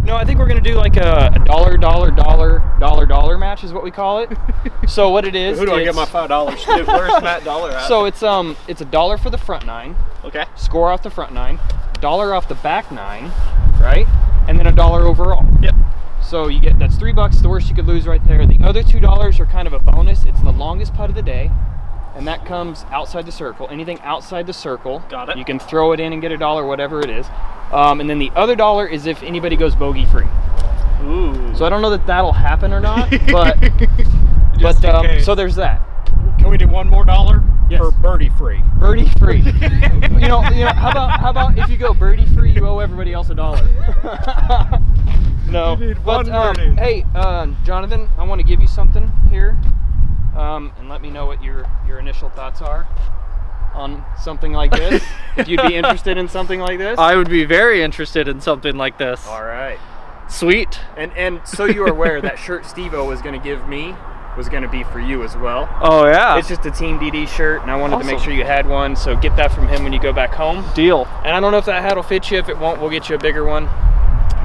No, I think we're going to do like a dollar match is what we call it. So what it is, who do I get my $5 to? Where's Matt Dollar at? So it's $1 for the front 9. Okay. Score off the front 9, $1 off the back 9, right? And then $1 overall. Yep. So you get, that's $3, the worst you could lose right there. The other $2 are kind of a bonus. It's the longest putt of the day, and that comes outside the circle. Anything outside the circle, got it. You can throw it in and get $1, whatever it is. And then the other $1 is if anybody goes bogey free. Ooh. So I don't know that that'll happen or not, but so there's that. Can we do one more $1 Yes. for birdie free? Birdie free. you know. How about if you go birdie free, you owe everybody else $1. No. You need But one birdie. hey, Jonathan, I want to give you something here, and let me know what your initial thoughts are on something like this. If you'd be interested in something like this. I would be very interested in something like this. All right. Sweet. And so you're aware that shirt Steve-O was going to give me was going to be for you as well. Oh, yeah. It's just a Team DD shirt, and I wanted to make Awesome. sure you had one, so get that from him when you go back home. Deal. And I don't know if that hat will fit you. If it won't, we'll get you a bigger one.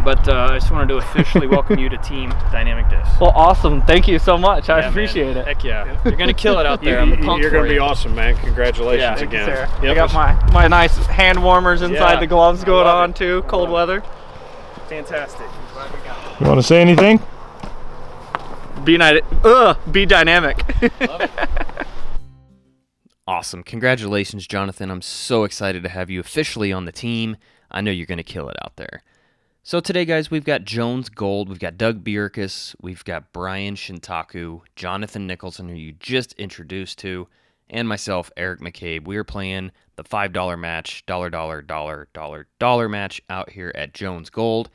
But I just wanted to officially welcome you to Team Dynamic Disc. Well, awesome. Thank you so much. I Yeah, appreciate man. it. Heck yeah. You're going to kill it out there. I'm pumped You're for going to you. be awesome, man. Congratulations Yeah. Thank you, again. sir. Yep. I got my nice hand warmers inside Yeah. the gloves I going love on it. too. I Cold love it. weather. Fantastic. I'm glad we got it. You want to say anything? Be dynamic. Love it. Awesome. Congratulations, Jonathan. I'm so excited to have you officially on the team. I know you're going to kill it out there. So today, guys, we've got Jones Gold, we've got Doug Bjerkaas, we've got Brian Shintaku, Jonathan Nicholson, who you just introduced to, and myself, Eric McCabe. We are playing the $5 match, $dollar match out here at Jones Gold.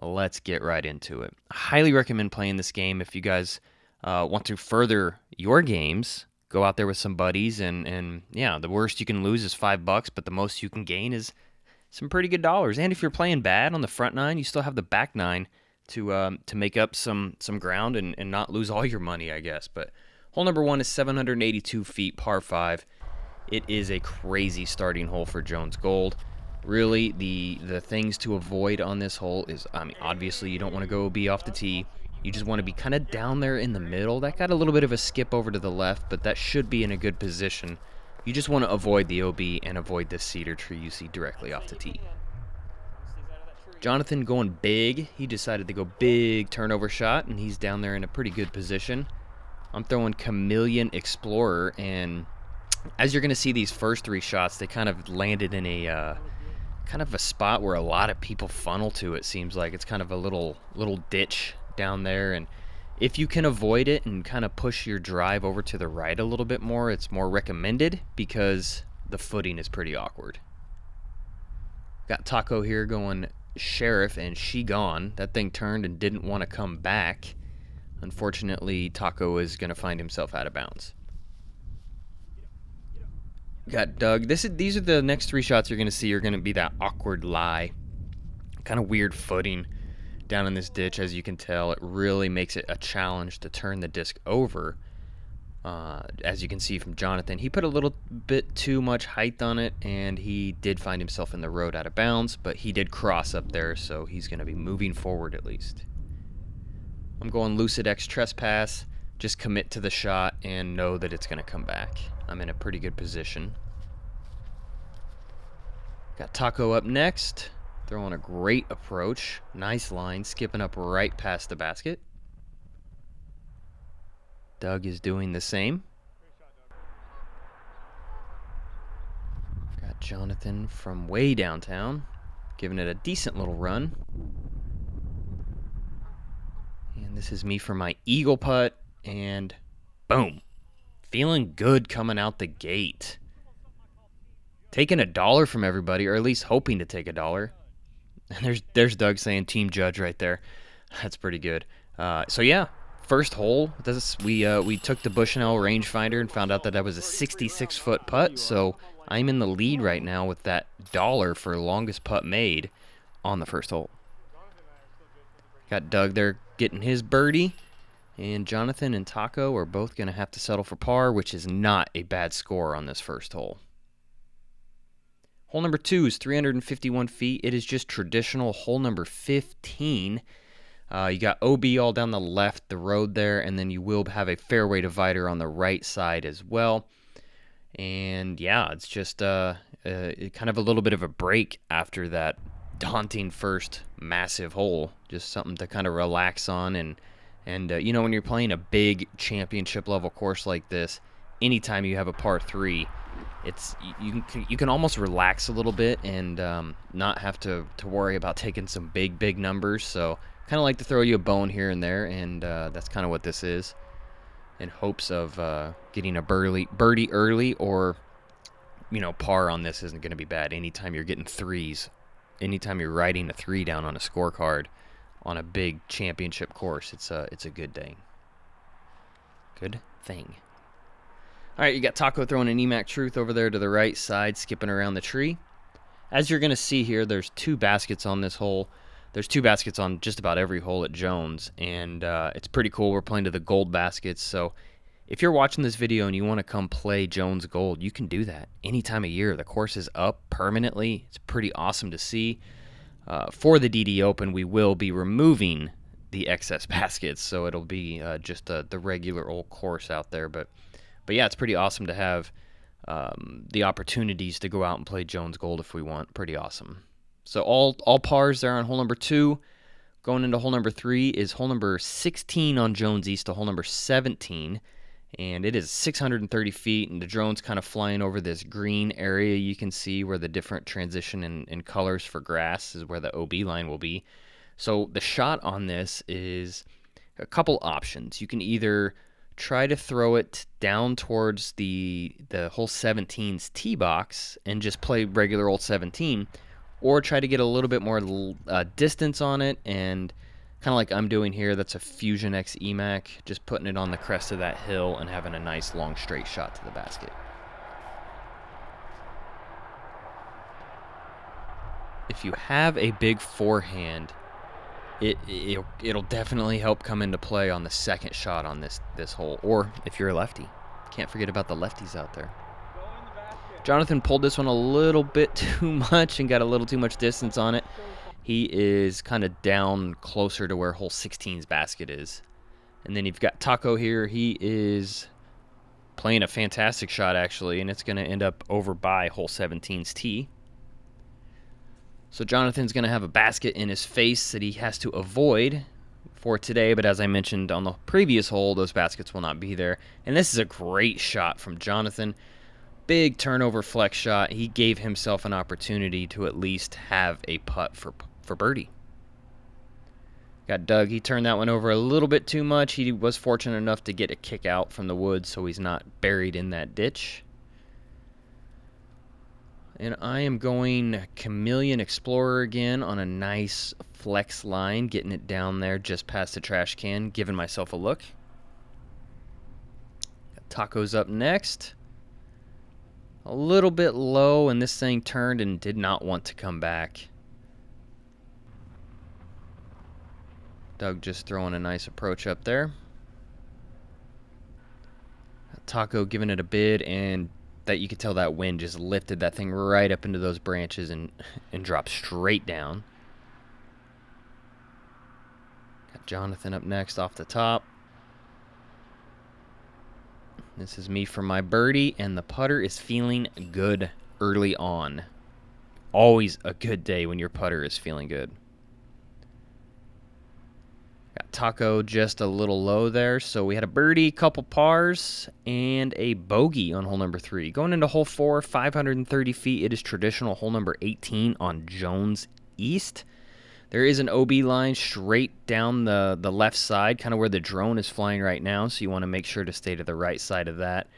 Let's get right into it. I highly recommend playing this game if you guys want to further your games. Go out there with some buddies, and yeah, the worst you can lose is $5, but the most you can gain is some pretty good dollars. And if you're playing bad on the front 9, you still have the back 9 to make up some ground and not lose all your money, I guess. But hole number 1 is 782 feet, par 5. It is a crazy starting hole for Jones Gold. Really, the things to avoid on this hole is, I mean, obviously you don't want to go be off the tee. You just want to be kind of down there in the middle. That got a little bit of a skip over to the left, but that should be in a good position. You just want to avoid the OB and avoid this cedar tree you see directly off the tee. Jonathan going big. He decided to go big turnover shot, and he's down there in a pretty good position. I'm throwing Chameleon Explorer, and as you're going to see these first 3 shots, they kind of landed in a kind of a spot where a lot of people funnel to, it seems like. It's kind of a little ditch down there, and if you can avoid it and kind of push your drive over to the right a little bit more, it's more recommended because the footing is pretty awkward. Got TaKo here going Sheriff, and she gone. That thing turned and didn't want to come back. Unfortunately, TaKo is going to find himself out of bounds. Got Doug. These are the next 3 shots you're going to see are going to be that awkward lie. Kind of weird footing down in this ditch, as you can tell. It really makes it a challenge to turn the disc over. As you can see from Jonathan, he put a little bit too much height on it, and he did find himself in the road out of bounds, but he did cross up there, so he's going to be moving forward at least. I'm going Lucid X Trespass. Just commit to the shot and know that it's going to come back. I'm in a pretty good position. Got TaKo up next. Throwing a great approach. Nice line, skipping up right past the basket. Doug is doing the same. Got Jonathan from way downtown, giving it a decent little run. And this is me for my eagle putt, and boom. Feeling good coming out the gate. Taking $1 from everybody, or at least hoping to take $1. And there's Doug saying team judge right there. That's pretty good. So yeah, first hole. We took the Bushnell rangefinder and found out that was a 66-foot putt. So I'm in the lead right now with that $1 for longest putt made on the first hole. Got Doug there getting his birdie, and Jonathan and TaKo are both going to have to settle for par, which is not a bad score on this first hole. Hole number 2 is 351 feet. It is just traditional hole number 15. You got OB all down the left, the road there, and then you will have a fairway divider on the right side as well. And yeah, it's just kind of a little bit of a break after that daunting first massive hole. Just something to kind of relax on, and you know, when you're playing a big championship level course like this, anytime you have a par 3, it's you can almost relax a little bit and not have to worry about taking some big numbers. So kind of like to throw you a bone here and there, and that's kind of what this is, in hopes of getting a birdie early, or you know, par on this isn't going to be bad. Anytime you're getting threes, anytime you're writing a 3 down on a scorecard on a big championship course, it's a good day. Good thing. All right, you got TaKo throwing an EMAC Truth over there to the right side, skipping around the tree. As you're going to see here, there's 2 baskets on this hole. There's 2 baskets on just about every hole at Jones, and it's pretty cool. We're playing to the gold baskets, so if you're watching this video and you want to come play Jones Gold, you can do that any time of year. The course is up permanently. It's pretty awesome to see. For the DD Open, we will be removing the excess baskets, so it'll be just the regular old course out there. But yeah, it's pretty awesome to have the opportunities to go out and play Jones Gold if we want. Pretty awesome. So all pars there on hole number 2. Going into hole number 3 is hole number 16 on Jones East to hole number 17. And it is 630 feet, and the drone's kind of flying over this green area. You can see where the different transition in colors for grass is where the OB line will be. So the shot on this is a couple options. You can either try to throw it down towards the hole 17's tee box and just play regular old 17, or try to get a little bit more distance on it, and kind of like I'm doing here, that's a Fusion X EMAC, just putting it on the crest of that hill and having a nice long straight shot to the basket. If you have a big forehand, it'll definitely help come into play on the second shot on this hole, or if you're a lefty. Can't forget about the lefties out there. Jonathan pulled this one a little bit too much and got a little too much distance on it. He is kind of down closer to where hole 16's basket is. And then you've got TaKo here. He is playing a fantastic shot, actually, and it's going to end up over by hole 17's tee. So Jonathan's going to have a basket in his face that he has to avoid for today, but as I mentioned on the previous hole, those baskets will not be there. And this is a great shot from Jonathan. Big turnover flex shot. He gave himself an opportunity to at least have a putt for birdie. Got Doug. He turned that one over a little bit too much. He was fortunate enough to get a kick out from the woods, so he's not buried in that ditch. And I am going Chameleon Explorer again on a nice flex line, getting it down there just past the trash can, giving myself a look. TaKo's up next. A little bit low, and this thing turned and did not want to come back. Doug just throwing a nice approach up there. TaKo giving it a bid, and that you could tell that wind just lifted that thing right up into those branches and dropped straight down. Got Jonathan up next off the top. This is me for my birdie, and the putter is feeling good early on. Always a good day when your putter is feeling good. Got TaKo just a little low there, so we had a birdie, couple pars, and a bogey on hole number 3. Going into hole 4, 530 feet, it is traditional hole number 18 on Jones East. There is an OB line straight down the left side, kind of where the drone is flying right now, so you want to make sure to stay to the right side of that.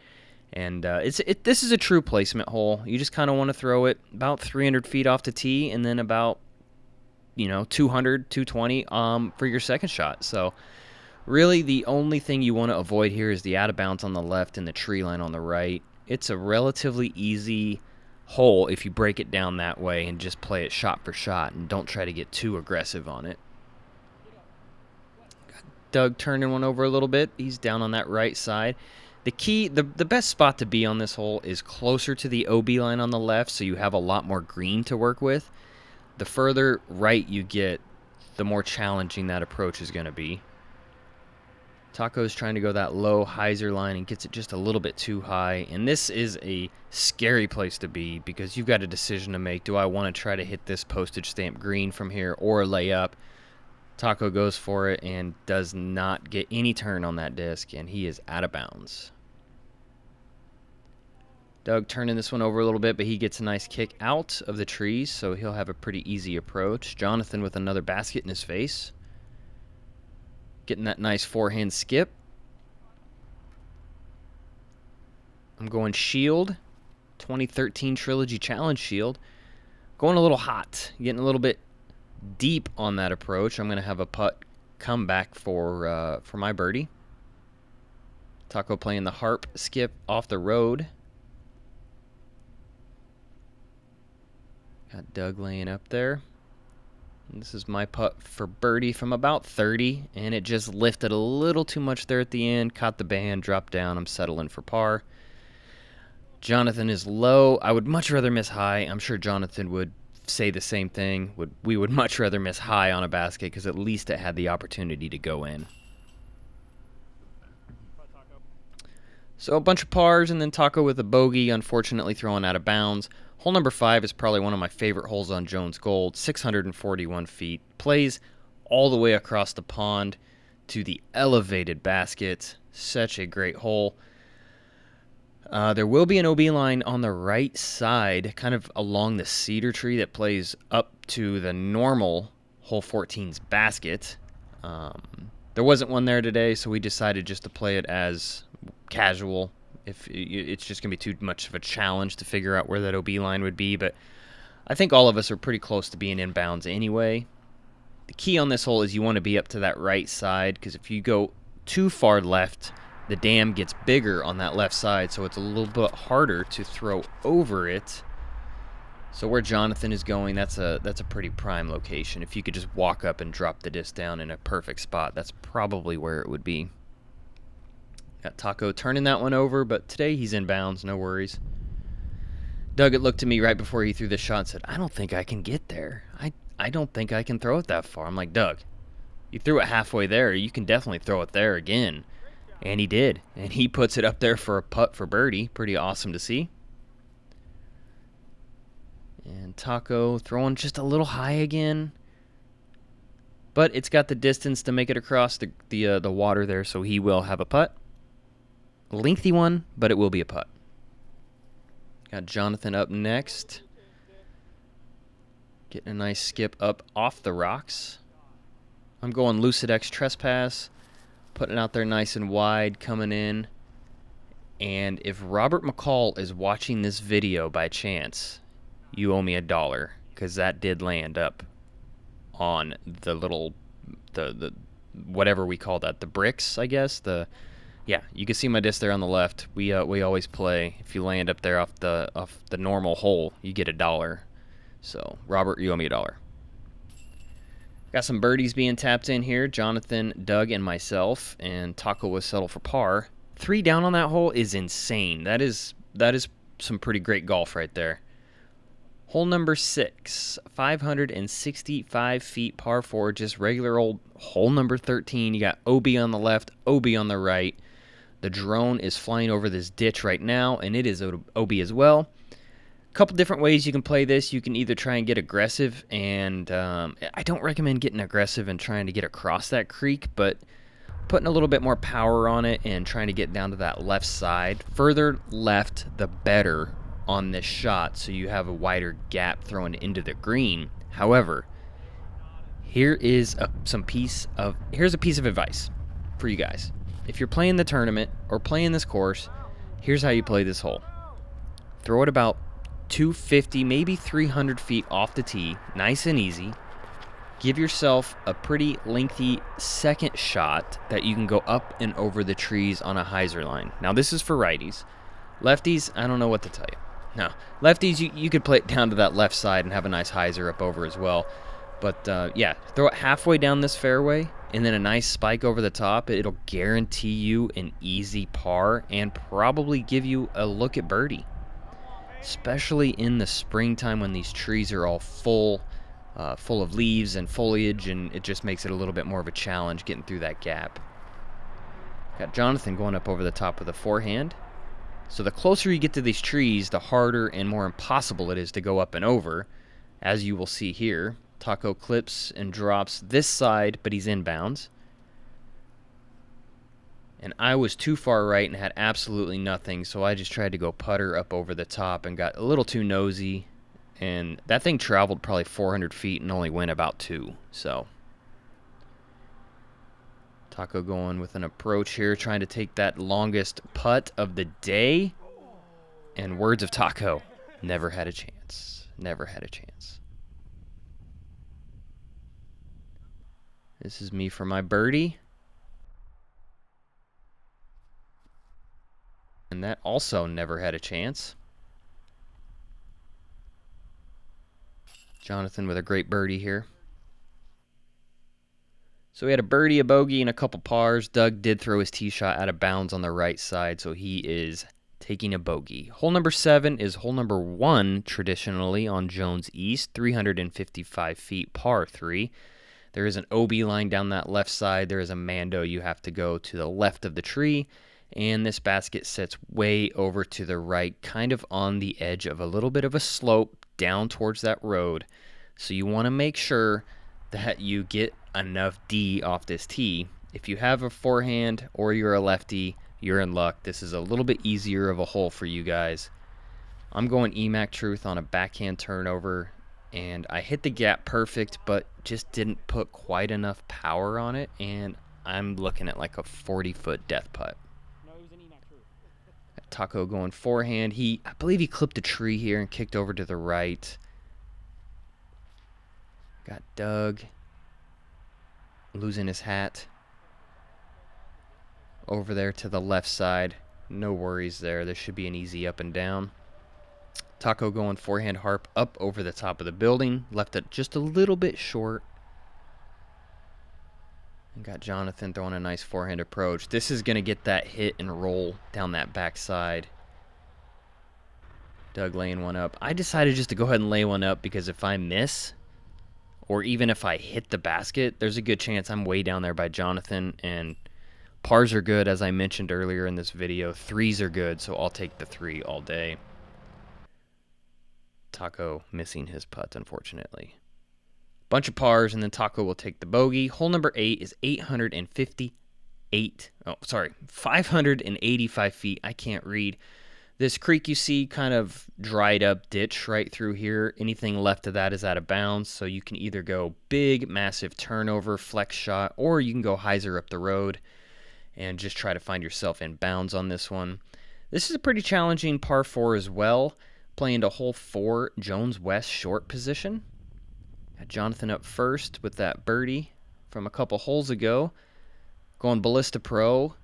And this is a true placement hole. You just kind of want to throw it about 300 feet off the tee, and then about 200, 220 for your second shot. So really the only thing you want to avoid here is the out of bounds on the left and the tree line on the right. It's a relatively easy hole if you break it down that way and just play it shot for shot and don't try to get too aggressive on it. Got Doug turning one over a little bit. He's down on that right side. The best spot to be on this hole is closer to the OB line on the left, so you have a lot more green to work with. The further right you get, the more challenging that approach is going to be. TaKo's trying to go that low hyzer line and gets it just a little bit too high. And this is a scary place to be because you've got a decision to make. Do I want to try to hit this postage stamp green from here or lay up? TaKo goes for it and does not get any turn on that disc, and he is out of bounds. Doug turning this one over a little bit, but he gets a nice kick out of the trees, so he'll have a pretty easy approach. Jonathan with another basket in his face. Getting that nice forehand skip. I'm going shield. 2013 Trilogy Challenge shield. Going a little hot. Getting a little bit deep on that approach. I'm going to have a putt come back for my birdie. TaKo playing the harp skip off the road. Got Doug laying up there. And this is my putt for birdie from about 30, and it just lifted a little too much there at the end. Caught the band, dropped down. I'm settling for par. Jonathan is low. I would much rather miss high. I'm sure Jonathan would say the same thing. We would much rather miss high on a basket because at least it had the opportunity to go in. So a bunch of pars and then TaKo with a bogey, unfortunately thrown out of bounds. Hole number 5 is probably one of my favorite holes on Jones Gold. 641 feet. Plays all the way across the pond to the elevated basket. Such a great hole. There will be an OB line on the right side, kind of along the cedar tree that plays up to the normal hole 14's basket. There wasn't one there today, so we decided just to play it as casual. If it's just going to be too much of a challenge to figure out where that OB line would be, but I think all of us are pretty close to being inbounds anyway. The key on this hole is you want to be up to that right side, because if you go too far left, the dam gets bigger on that left side, so it's a little bit harder to throw over it. So where Jonathan is going, that's a pretty prime location. If you could just walk up and drop the disc down in a perfect spot, that's probably where it would be. Got TaKo turning that one over, but today he's in bounds, no worries. Doug had looked at me right before he threw the shot and said, I don't think I can get there. I don't think I can throw it that far. I'm like, Doug, you threw it halfway there. You can definitely throw it there again. And he did. And he puts it up there for a putt for birdie. Pretty awesome to see. And TaKo throwing just a little high again. But it's got the distance to make it across the water there, so he will have a putt. A lengthy one, but it will be a putt. Got Jonathan up next. Getting a nice skip up off the rocks. I'm going Lucidex Trespass. Putting it out there nice and wide, coming in. And if Robert McCall is watching this video by chance, you owe me $1, because that did land up on the little, the whatever we call that, the bricks, I guess. Yeah, you can see my disc there on the left. We always play. If you land up there off the normal hole, you get $1. So Robert, you owe me $1. Got some birdies being tapped in here. Jonathan, Doug, and myself, and TaKo was settled for par. 3 down on that hole is insane. That is some pretty great golf right there. Hole number 6, 565 feet, par 4, just regular old hole number 13. You got OB on the left, OB on the right. The drone is flying over this ditch right now, and it is OB as well. A couple different ways you can play this. You can either try and get aggressive, and I don't recommend getting aggressive and trying to get across that creek, but putting a little bit more power on it and trying to get down to that left side. Further left, the better on this shot, so you have a wider gap thrown into the green. However, here's a piece of advice for you guys. If you're playing the tournament or playing this course, here's how you play this hole. Throw it about 250, maybe 300 feet off the tee, nice and easy. Give yourself a pretty lengthy second shot that you can go up and over the trees on a hyzer line. Now, this is for righties. Lefties, I don't know what to tell you. No, lefties, you could play it down to that left side and have a nice hyzer up over as well. But yeah, throw it halfway down this fairway and then a nice spike over the top. It'll guarantee you an easy par and probably give you a look at birdie. Especially in the springtime when these trees are all full of leaves and foliage, and it just makes it a little bit more of a challenge getting through that gap. Got Jonathan going up over the top with a forehand. So the closer you get to these trees, the harder and more impossible it is to go up and over. As you will see here, TaKo clips and drops this side, but he's inbounds. And I was too far right and had absolutely nothing, so I just tried to go putter up over the top and got a little too nosy. And that thing traveled probably 400 feet and only went about 2. So TaKo going with an approach here, trying to take that longest putt of the day. And words of TaKo, never had a chance. Never had a chance. This is me for my birdie. And that also never had a chance. Jonathan with a great birdie here. So we had a birdie, a bogey, and a couple pars. Doug did throw his tee shot out of bounds on the right side, so he is taking a bogey. Hole number 7 is hole number 1, traditionally, on Jones East, 355 feet, par 3. There is an OB line down that left side. There is a Mando you have to go to the left of the tree. And this basket sits way over to the right, kind of on the edge of a little bit of a slope down towards that road. So you want to make sure that you get enough D off this tee. If you have a forehand or you're a lefty, you're in luck. This is a little bit easier of a hole for you guys. I'm going EMAC Truth on a backhand turnover, and I hit the gap perfect, but just didn't put quite enough power on it, and I'm looking at like a 40-foot death putt. TaKo going forehand. I believe he clipped a tree here and kicked over to the right. Got Doug losing his hat over there to the left side. No worries there. This should be an easy up and down. TaKo going forehand harp up over the top of the building. Left it just a little bit short. And got Jonathan throwing a nice forehand approach. This is going to get that hit and roll down that backside. Doug laying one up. I decided just to go ahead and lay one up because if I miss, or even if I hit the basket, there's a good chance I'm way down there by Jonathan. And pars are good, as I mentioned earlier in this video. Threes are good, so I'll take the 3 all day. TaKo missing his putt, unfortunately. Bunch of pars, and then TaKo will take the bogey. Hole number 8 is 585 feet. I can't read. This creek you see, kind of dried up ditch right through here. Anything left of that is out of bounds, so you can either go big, massive turnover, flex shot, or you can go hyzer up the road and just try to find yourself in bounds on this one. This is a pretty challenging par 4 as well. Playing to hole 4, Jones West short position. Got Jonathan up first with that birdie from a couple holes ago. Going Ballista Pro,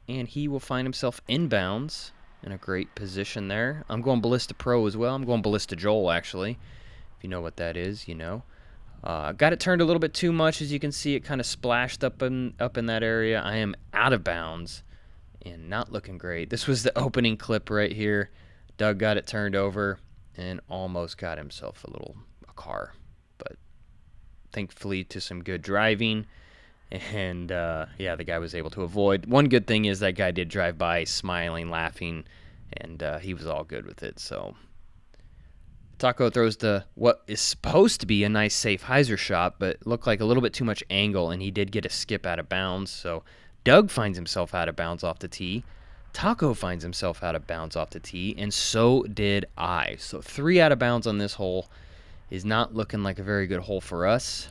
and he will find himself inbounds in a great position there. I'm going Ballista Pro as well. I'm going Ballista Joel, actually. If you know what that is, you know. Got it turned a little bit too much. As you can see, it kind of splashed up in that area. I am out of bounds and not looking great. This was the opening clip right here. Doug got it turned over and almost got himself a car. But thankfully to some good driving, and yeah, the guy was able to avoid. One good thing is that guy did drive by smiling, laughing, and he was all good with it. So TaKo throws what is supposed to be a nice safe hyzer shot, but looked like a little bit too much angle, and he did get a skip out of bounds. So Doug finds himself out of bounds off the tee. TaKo finds himself out of bounds off the tee, and so did I. So 3 out of bounds on this hole is not looking like a very good hole for us.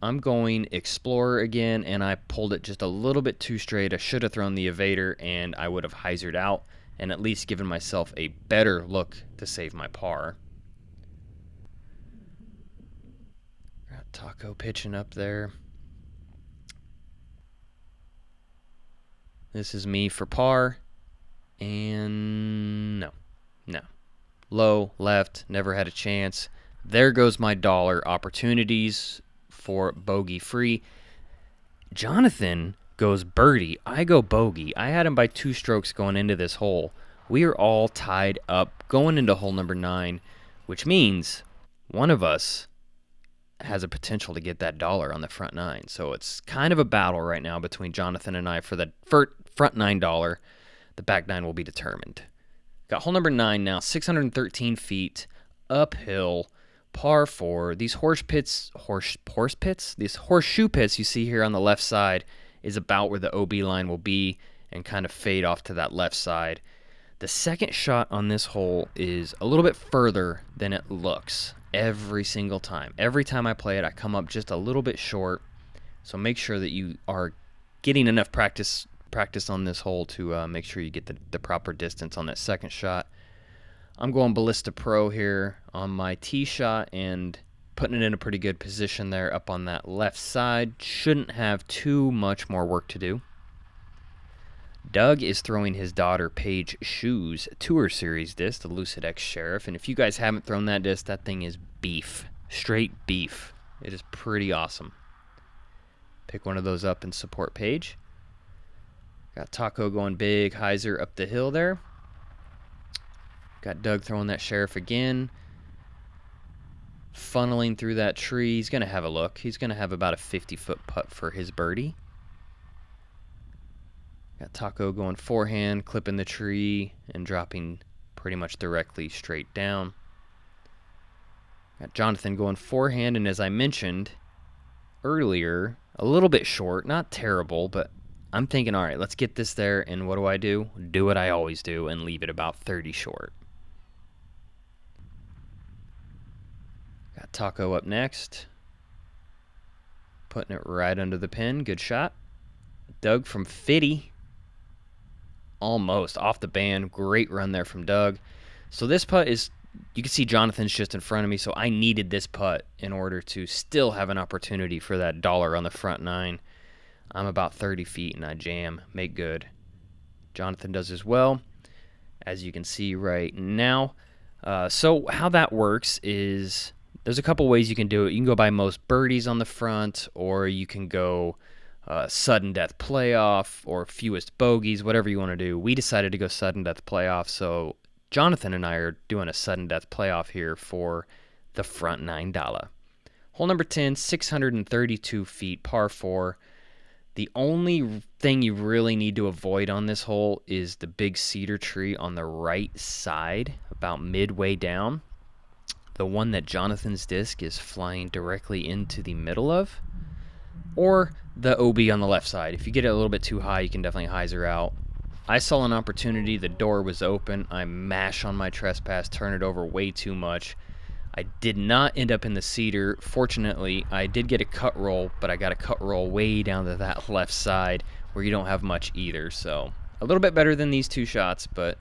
I'm going Explorer again, and I pulled it just a little bit too straight. I should have thrown the evader, and I would have hyzered out and at least given myself a better look to save my par. Got TaKo pitching up there. This is me for par, and no. Low, left, never had a chance. There goes my dollar. Opportunities for bogey free. Jonathan goes birdie. I go bogey. I had him by 2 strokes going into this hole. We are all tied up going into hole number 9, which means one of us has a potential to get that dollar on the front 9. So it's kind of a battle right now between Jonathan and I for the front $9. The back 9 will be determined. Got hole number 9 now, 613 feet, uphill, par 4. These these horseshoe pits you see here on the left side is about where the OB line will be and kind of fade off to that left side. The second shot on this hole is a little bit further than it looks every single time. Every time I play it, I come up just a little bit short. So make sure that you are getting enough practice on this hole to make sure you get the proper distance on that second shot. I'm going Ballista Pro here on my tee shot and putting it in a pretty good position there up on that left side. Shouldn't have too much more work to do. Doug is throwing his daughter Paige Shoes Tour Series disc, the Lucid X Sheriff. And if you guys haven't thrown that disc, that thing is beef. Straight beef. It is pretty awesome. Pick one of those up and support Paige. Got TaKo going big, hyzer up the hill there. Got Doug throwing that Sheriff again. Funneling through that tree. He's going to have a look. He's going to have about a 50-foot putt for his birdie. Got TaKo going forehand, clipping the tree, and dropping pretty much directly straight down. Got Jonathan going forehand, and as I mentioned earlier, a little bit short. Not terrible, but I'm thinking, all right, let's get this there, and what do? Do what I always do and leave it about 30 short. Got TaKo up next. Putting it right under the pin. Good shot. Doug from 50. Almost off the band. Great run there from Doug. So this putt is, you can see Jonathan's just in front of me, so I needed this putt in order to still have an opportunity for that dollar on the front 9. I'm about 30 feet and I jam, make good. Jonathan does as well, as you can see right now. So how that works is there's a couple ways you can do it. You can go by most birdies on the front, or you can go sudden death playoff or fewest bogeys, whatever you want to do. We decided to go sudden death playoff, so Jonathan and I are doing a sudden death playoff here for the front $9. Hole number 10, 632 feet, par 4. The only thing you really need to avoid on this hole is the big cedar tree on the right side, about midway down. The one that Jonathan's disc is flying directly into the middle of. Or the OB on the left side. If you get it a little bit too high, you can definitely hyzer out. I saw an opportunity. The door was open. I mash on my trespass, turn it over way too much. I did not end up in the cedar. Fortunately, I did get a cut roll, but I got a cut roll way down to that left side where you don't have much either. So a little bit better than these 2 shots, but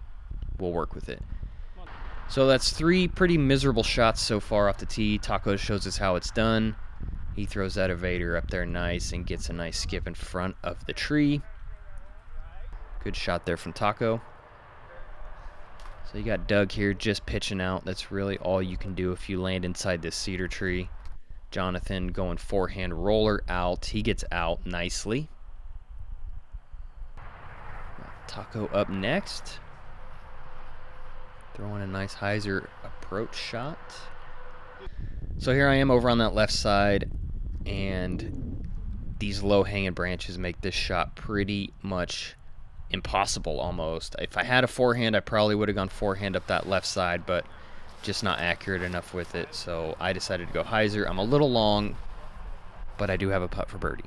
we'll work with it. So that's 3 pretty miserable shots so far off the tee. TaKo shows us how it's done. He throws that evader up there nice and gets a nice skip in front of the tree. Good shot there from TaKo. So you got Doug here just pitching out. That's really all you can do if you land inside this cedar tree. Jonathan going forehand roller out. He gets out nicely. TaKo up next. Throwing a nice hyzer approach shot. So here I am over on that left side, and these low-hanging branches make this shot pretty much impossible almost. If I had a forehand, I probably would have gone forehand up that left side, but just not accurate enough with it, so I decided to go hyzer. I'm a little long, but I do have a putt for birdie.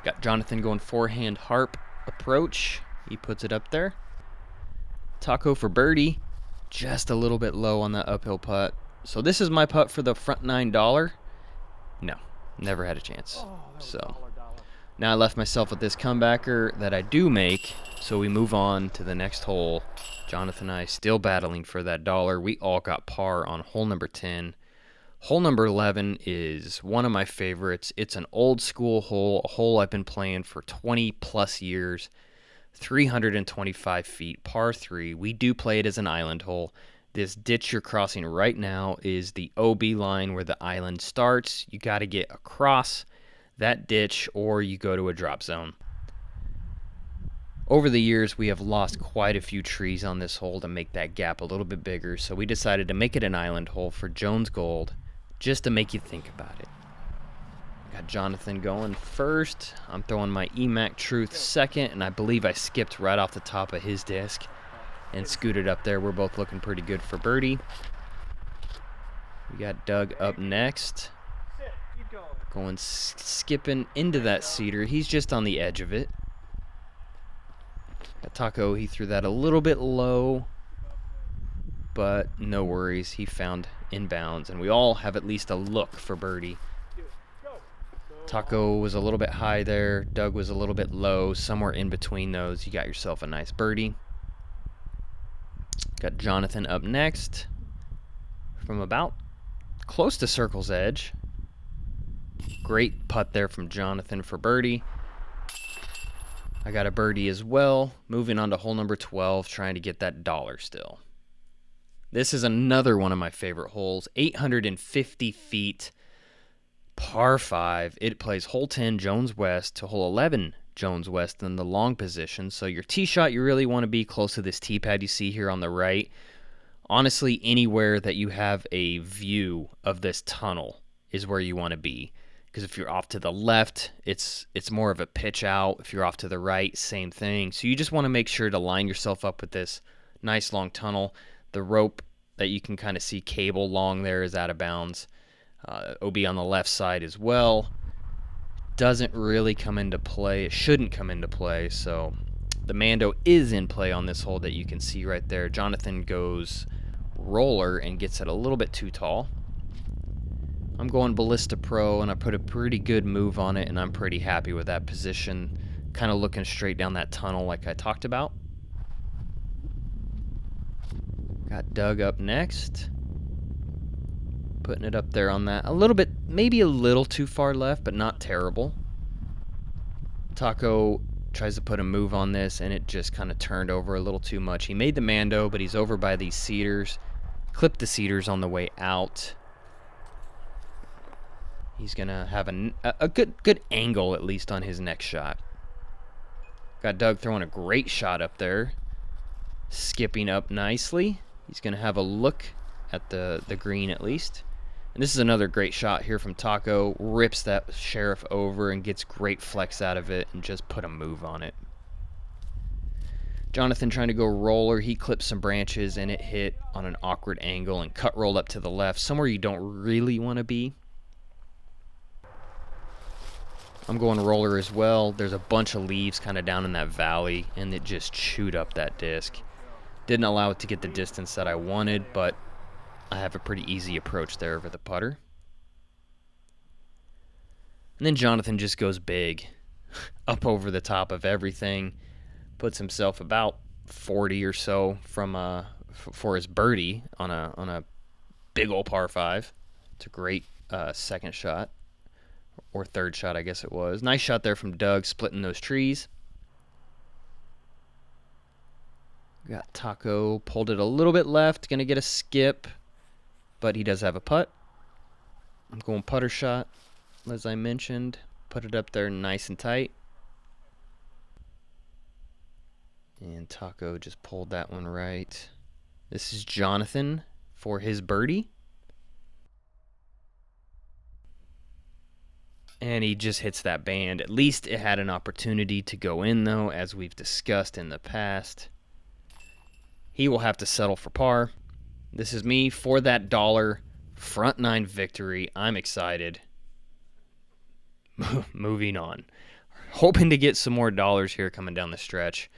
Got Jonathan going forehand harp approach. He puts it up there. TaKo for birdie. Just a little bit low on that uphill putt. So this is my putt for the front $9. No, never had a chance. So now I left myself with this comebacker that I do make. So we move on to the next hole. Jonathan and I still battling for that dollar. We all got par on hole number 10. Hole number 11 is one of my favorites. It's an old school hole, a hole I've been playing for 20 plus years. 325 feet, par 3. We do play it as an island hole. This ditch you're crossing right now is the OB line where the island starts. You got to get across that ditch or you go to a drop zone. Over the years, we have lost quite a few trees on this hole to make that gap a little bit bigger, so we decided to make it an island hole for Jones Gold, just to make you think about it. Got Jonathan going first. I'm throwing my EMAC Truth second, and I believe I skipped right off the top of his disc and scooted up there. We're both looking pretty good for birdie. We got Doug up next. Going skipping into that cedar. He's just on the edge of it. Got TaKo, he threw that a little bit low, but no worries. He found inbounds, and we all have at least a look for birdie. TaKo was a little bit high there. Doug was a little bit low. Somewhere in between those, you got yourself a nice birdie. Got Jonathan up next from about close to circle's edge. Great putt there from Jonathan for birdie. I got a birdie as well. Moving on to hole number 12, trying to get that dollar still. This is another one of my favorite holes. 850 feet, par 5. It plays hole 10, Jones West, to hole 11, Jones West in the long position. So your tee shot, you really want to be close to this tee pad you see here on the right. Honestly, anywhere that you have a view of this tunnel is where you want to be. Because if you're off to the left, it's more of a pitch out. If you're off to the right, same thing. So you just want to make sure to line yourself up with this nice long tunnel. The rope that you can kind of see cable long there is out of bounds. OB on the left side as well. Doesn't really come into play. It shouldn't come into play. So the Mando is in play on this hole that you can see right there. Jonathan goes roller and gets it a little bit too tall. I'm going Ballista Pro, and I put a pretty good move on it, and I'm pretty happy with that position. Kind of looking straight down that tunnel like I talked about. Got Doug up next. Putting it up there on that. A little bit, maybe a little too far left, but not terrible. TaKo tries to put a move on this, and it just kind of turned over a little too much. He made the Mando, but he's over by these cedars. Clipped the cedars on the way out. He's going to have a good angle, at least, on his next shot. Got Doug throwing a great shot up there. Skipping up nicely. He's going to have a look at the green, at least. And this is another great shot here from TaKo. Rips that Sheriff over and gets great flex out of it and just put a move on it. Jonathan trying to go roller. He clipped some branches, and it hit on an awkward angle and cut rolled up to the left, somewhere you don't really want to be. I'm going roller as well. There's a bunch of leaves kind of down in that valley, and it just chewed up that disc. Didn't allow it to get the distance that I wanted, but I have a pretty easy approach there over the putter. And then Jonathan just goes big, up over the top of everything. Puts himself about 40 or so from for his birdie on a big old par 5. It's a great second shot. Or third shot, I guess it was. Nice shot there from Doug, splitting those trees. Got TaKo, pulled it a little bit left, going to get a skip, but he does have a putt. I'm going putter shot, as I mentioned. Put it up there nice and tight. And TaKo just pulled that one right. This is Jonathan for his birdie. And he just hits that band. At least it had an opportunity to go in, though, as we've discussed in the past. He will have to settle for par. This is me for that dollar front 9 victory. I'm excited. Moving on. Hoping to get some more dollars here coming down the stretch.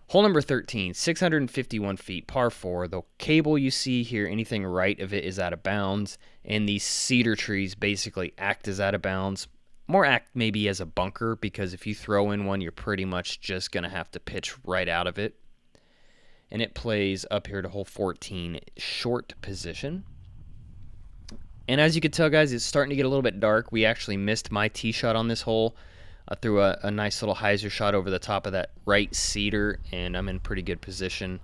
Hole number 13, 651 feet, par 4. The cable you see here, anything right of it is out of bounds, and these cedar trees basically act as out of bounds. More act maybe as a bunker, because if you throw in one, you're pretty much just going to have to pitch right out of it. And it plays up here to hole 14, short position. And as you can tell, guys, it's starting to get a little bit dark. We actually missed my tee shot on this hole. I threw a nice little hyzer shot over the top of that right cedar, and I'm in pretty good position.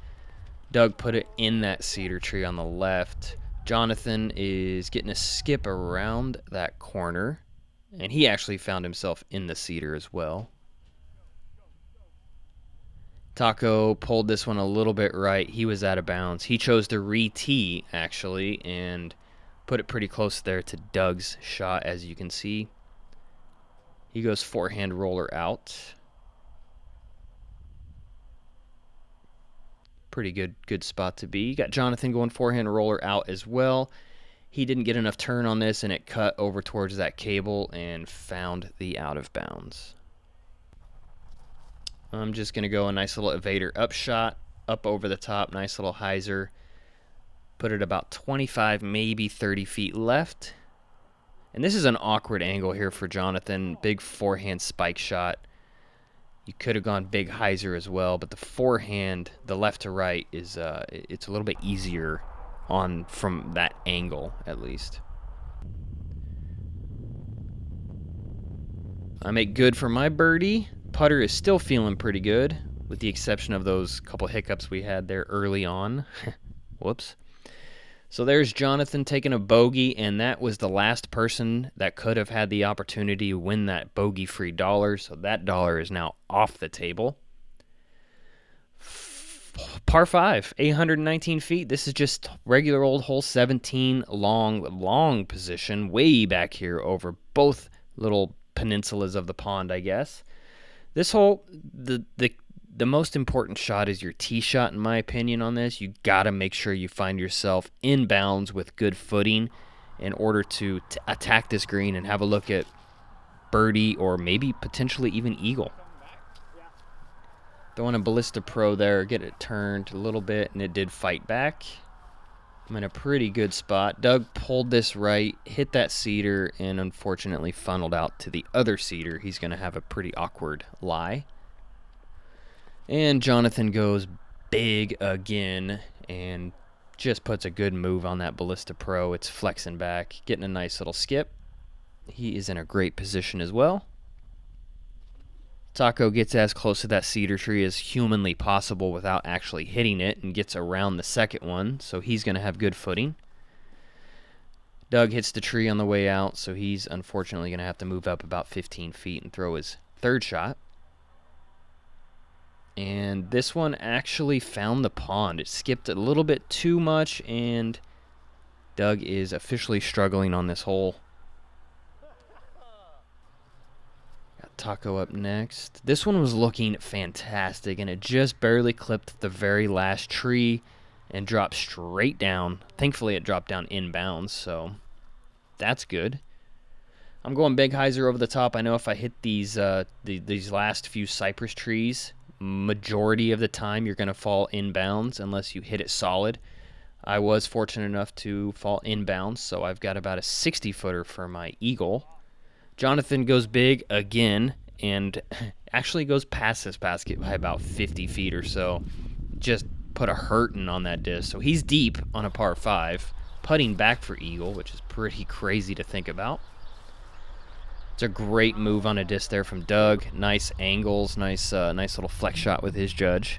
Doug put it in that cedar tree on the left. Jonathan is getting a skip around that corner, and he actually found himself in the cedar as well. TaKo pulled this one a little bit right. He was out of bounds. He chose to re-tee, actually, and put it pretty close there to Doug's shot, as you can see. He goes forehand roller out. Pretty good spot to be. You got Jonathan going forehand roller out as well. He didn't get enough turn on this, and it cut over towards that cable and found the out of bounds. I'm just going to go a nice little evader up shot, up over the top, nice little hyzer. Put it about 25, maybe 30 feet left. And this is an awkward angle here for Jonathan. Big forehand spike shot. You could have gone big hyzer as well, but the forehand, the left to right, is it's a little bit easier on from that angle, at least. I make good for my birdie. Putter is still feeling pretty good, with the exception of those couple hiccups we had there early on. Whoops. So there's Jonathan taking a bogey, and that was the last person that could have had the opportunity to win that bogey-free dollar, so that dollar is now off the table. Par 5, 819 feet. This is just regular old hole 17, long position, way back here over both little peninsulas of the pond, I guess. This hole, the most important shot is your tee shot, in my opinion, on this. You got to make sure you find yourself in bounds with good footing in order to attack this green and have a look at birdie or maybe potentially even eagle. Throwing a Ballista Pro there, get it turned a little bit, and it did fight back. I'm in a pretty good spot. Doug pulled this right, hit that cedar, and unfortunately funneled out to the other cedar. He's going to have a pretty awkward lie. And Jonathan goes big again and just puts a good move on that Ballista Pro. It's flexing back, getting a nice little skip. He is in a great position as well. TaKo gets as close to that cedar tree as humanly possible without actually hitting it and gets around the second one, so he's going to have good footing. Doug hits the tree on the way out, so he's unfortunately going to have to move up about 15 feet and throw his third shot. And this one actually found the pond. It skipped a little bit too much, and Doug is officially struggling on this hole. Got TaKo up next. This one was looking fantastic, and it just barely clipped the very last tree and dropped straight down. Thankfully, it dropped down inbounds, so that's good. I'm going big hyzer over the top. I know if I hit these last few cypress trees, majority of the time you're going to fall inbounds unless you hit it solid. I was fortunate enough to fall inbounds, so I've got about a 60-footer for my eagle. Jonathan goes big again and actually goes past this basket by about 50 feet or so. Just put a hurtin' on that disc. So he's deep on a par 5, putting back for eagle, which is pretty crazy to think about. It's a great move on a disc there from Doug. Nice angles, nice little flex shot with his judge.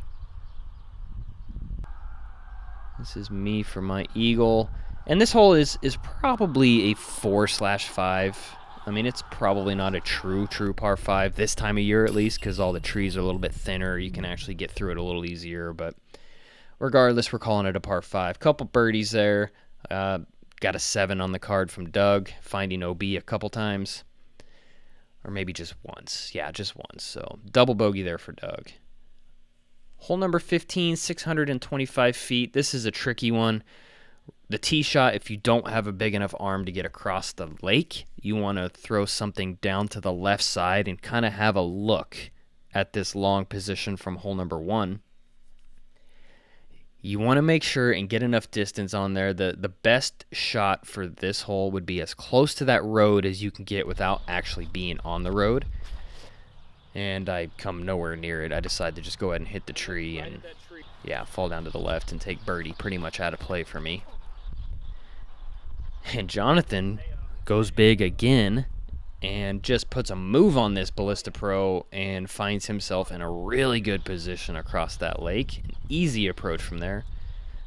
This is me for my eagle. And this hole is probably a 4/5. I mean, it's probably not a true par 5 this time of year at least, because all the trees are a little bit thinner. You can actually get through it a little easier. But regardless, we're calling it a par 5. Couple birdies there. Got a 7 on the card from Doug, finding OB a couple times. Or maybe just once. Yeah, just once. So double bogey there for Doug. Hole number 15, 625 feet. This is a tricky one. The tee shot, if you don't have a big enough arm to get across the lake, you want to throw something down to the left side and kind of have a look at this long position from hole number 1. You want to make sure and get enough distance on there. The best shot for this hole would be as close to that road as you can get without actually being on the road. And I come nowhere near it. I decided to just go ahead and hit the tree and, yeah, fall down to the left and take birdie pretty much out of play for me. And Jonathan goes big again and just puts a move on this Ballista Pro and finds himself in a really good position across that lake. An easy approach from there.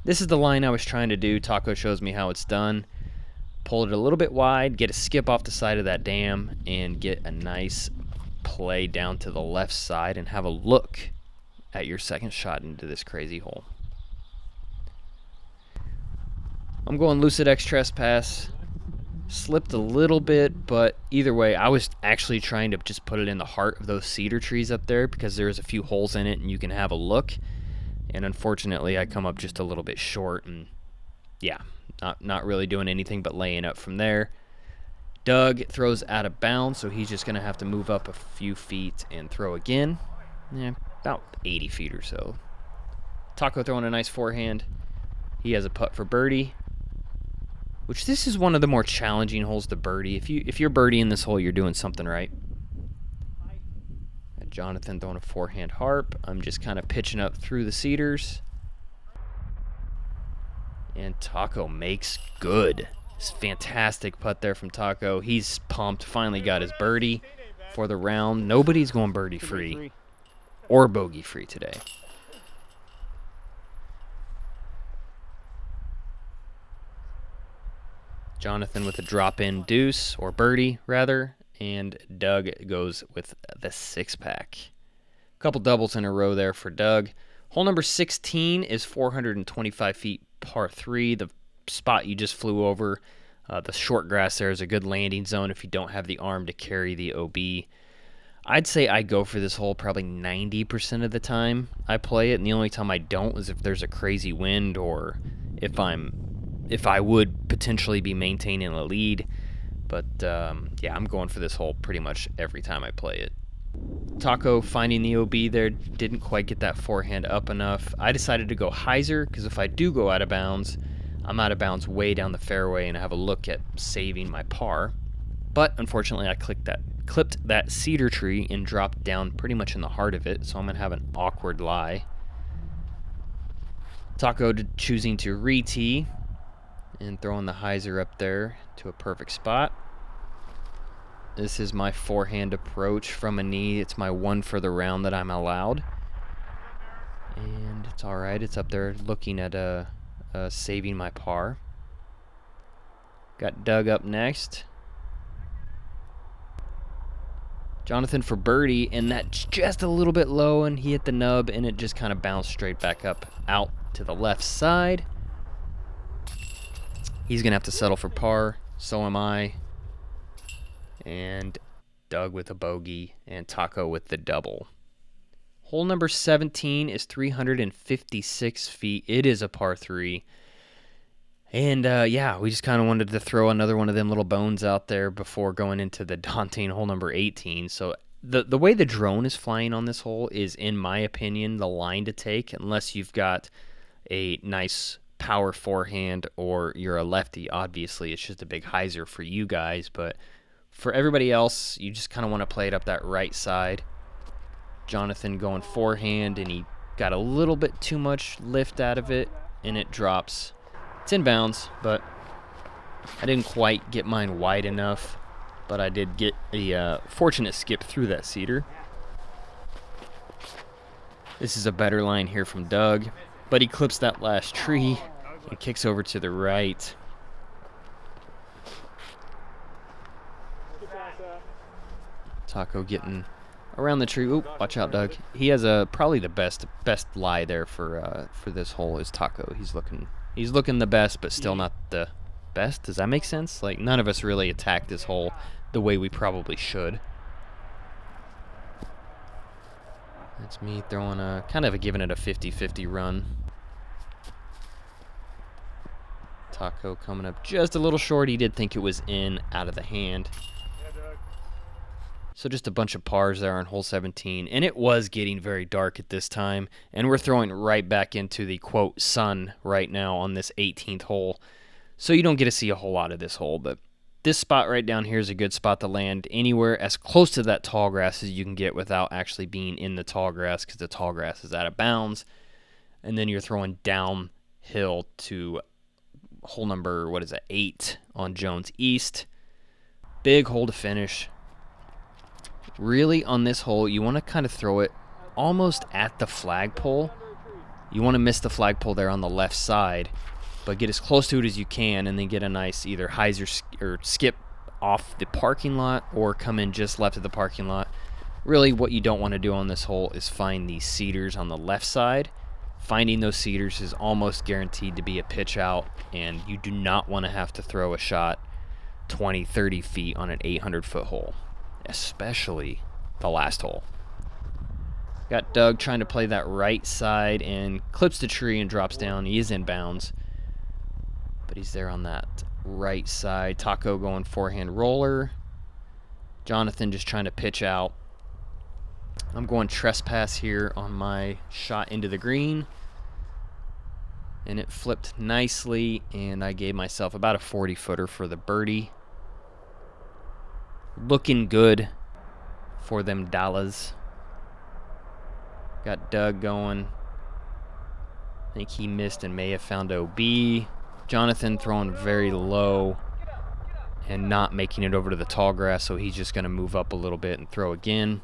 This is the line I was trying to do. TaKo shows me how it's done. Pull it a little bit wide, get a skip off the side of that dam, and get a nice play down to the left side and have a look at your second shot into this crazy hole. I'm going Lucid X Trespass. Slipped a little bit, but either way, I was actually trying to just put it in the heart of those cedar trees up there because there's a few holes in it and you can have a look. And unfortunately, I come up just a little bit short, and yeah, not really doing anything but laying up from there. Doug throws out of bounds, so he's just going to have to move up a few feet and throw again. Yeah, about 80 feet or so. TaKo throwing a nice forehand. He has a putt for birdie. Which this is one of the more challenging holes to birdie. If you're birdieing this hole, you're doing something right. Got Jonathan throwing a forehand harp. I'm just kind of pitching up through the cedars. And TaKo makes good. It's fantastic putt there from TaKo. He's pumped. Finally got his birdie for the round. Nobody's going birdie free or bogey free today. Jonathan with a drop-in deuce, or birdie, rather, and Doug goes with the six-pack. A couple doubles in a row there for Doug. Hole number 16 is 425 feet par 3. The spot you just flew over, the short grass there is a good landing zone if you don't have the arm to carry the OB. I'd say I go for this hole probably 90% of the time I play it, and the only time I don't is if there's a crazy wind or if I would potentially be maintaining a lead. But yeah, I'm going for this hole pretty much every time I play it. TaKo finding the OB there, didn't quite get that forehand up enough. I decided to go hyzer because if I do go out of bounds, I'm out of bounds way down the fairway and I have a look at saving my par. But unfortunately, I clipped that cedar tree and dropped down pretty much in the heart of it, so I'm going to have an awkward lie. TaKo choosing to re-tee and throwing the hyzer up there to a perfect spot. This is my forehand approach from a knee. It's my one for the round that I'm allowed. And it's all right. It's up there looking at saving my par. Got Doug up next. Jonathan for birdie, and that's just a little bit low, and he hit the nub, and it just kind of bounced straight back up out to the left side. He's going to have to settle for par. So am I. And Doug with a bogey and TaKo with the double. Hole number 17 is 356 feet. It is a par 3. And yeah, we just kind of wanted to throw another one of them little bones out there before going into the daunting hole number 18. So the way the drone is flying on this hole is, in my opinion, the line to take, unless you've got a nice power forehand or you're a lefty. Obviously, it's just a big hyzer for you guys, but for everybody else, you just kind of want to play it up that right side. Jonathan going forehand, and he got a little bit too much lift out of it, and it drops. It's in bounds, but I didn't quite get mine wide enough, but I did get a fortunate skip through that cedar. This is a better line here from Doug, but he clips that last tree and kicks over to the right. TaKo getting around the tree. Oop, watch out, Doug. He has probably the best lie there for this hole is TaKo. He's looking the best, but still not the best. Does that make sense? Like, none of us really attacked this hole the way we probably should. That's me throwing giving it a 50-50 run. TaKo coming up just a little short. He did think it was in, out of the hand. So just a bunch of pars there on hole 17, and it was getting very dark at this time, and we're throwing right back into the, quote, sun right now on this 18th hole. So you don't get to see a whole lot of this hole, but this spot right down here is a good spot to land anywhere as close to that tall grass as you can get without actually being in the tall grass, because the tall grass is out of bounds. And then you're throwing downhill to hole number, 8 on Jones East. Big hole to finish. Really, on this hole, you want to kind of throw it almost at the flagpole. You want to miss the flagpole there on the left side, but get as close to it as you can, and then get a nice either hyzer or skip off the parking lot or come in just left of the parking lot. Really, what you don't want to do on this hole is find these cedars on the left side. Finding those cedars is almost guaranteed to be a pitch out, and you do not want to have to throw a shot 20, 30 feet on an 800-foot hole, especially the last hole. Got Doug trying to play that right side and clips the tree and drops down. He is in bounds, but he's there on that right side. TaKo going forehand roller. Jonathan just trying to pitch out. I'm going trespass here on my shot into the green, and it flipped nicely, and I gave myself about a 40-footer for the birdie. Looking good for them dollars. Got Doug going. I think he missed and may have found OB. Jonathan throwing very low and not making it over to the tall grass, so he's just going to move up a little bit and throw again.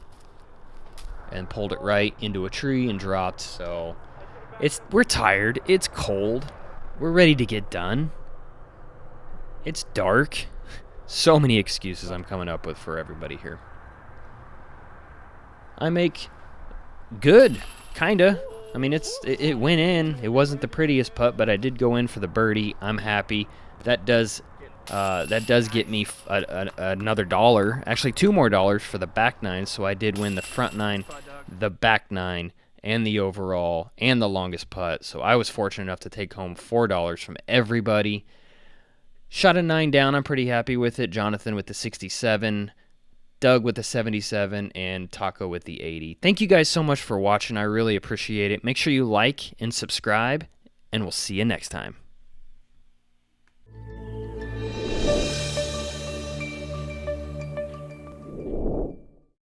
And pulled it right into a tree and dropped. So we're tired. It's cold. We're ready to get done. It's dark. So many excuses I'm coming up with for everybody here. I make good, kinda. I mean, it went in. It wasn't the prettiest putt, but I did go in for the birdie. I'm happy. That does get me another $1, actually $2 more for the back nine. So I did win the front nine, the back nine, and the overall, and the longest putt. So I was fortunate enough to take home $4 from everybody. Shot a 9 down. I'm pretty happy with it. Jonathan with the 67, Doug with the 77, and TaKo with the 80. Thank you guys so much for watching. I really appreciate it. Make sure you like and subscribe, and we'll see you next time.